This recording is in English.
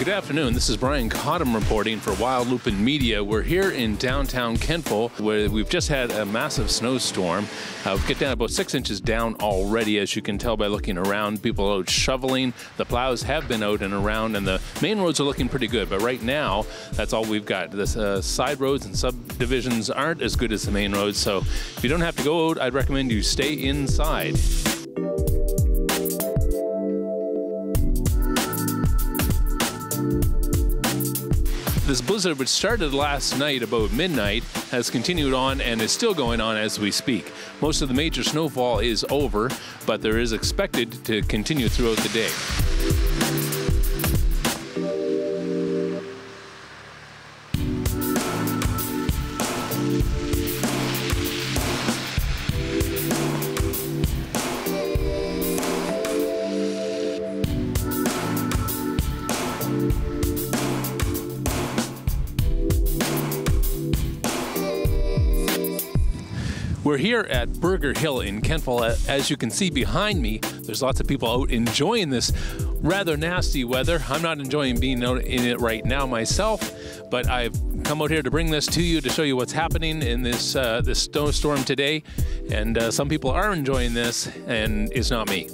Good afternoon. This is Brian Cottam reporting for Wild Lupin Media. We're here in downtown Kentville, where we've just had a massive snowstorm. We've get down about 6 inches down already, as you can tell by looking around. People are out shoveling. The plows have been out and around, and the main roads are looking pretty good. But right now, that's all we've got. The side roads and subdivisions aren't as good as the main roads. So if you don't have to go out, I'd recommend you stay inside. This blizzard, which started last night about midnight, has continued on and is still going on as we speak. Most of the major snowfall is over, but there is expected to continue throughout the day. We're here at Burger Hill in Kentville. As you can see behind me, there's lots of people out enjoying this rather nasty weather. I'm not enjoying being out in it right now myself, but I've come out here to bring this to you to show you what's happening in this snowstorm today. And some people are enjoying this, and it's not me.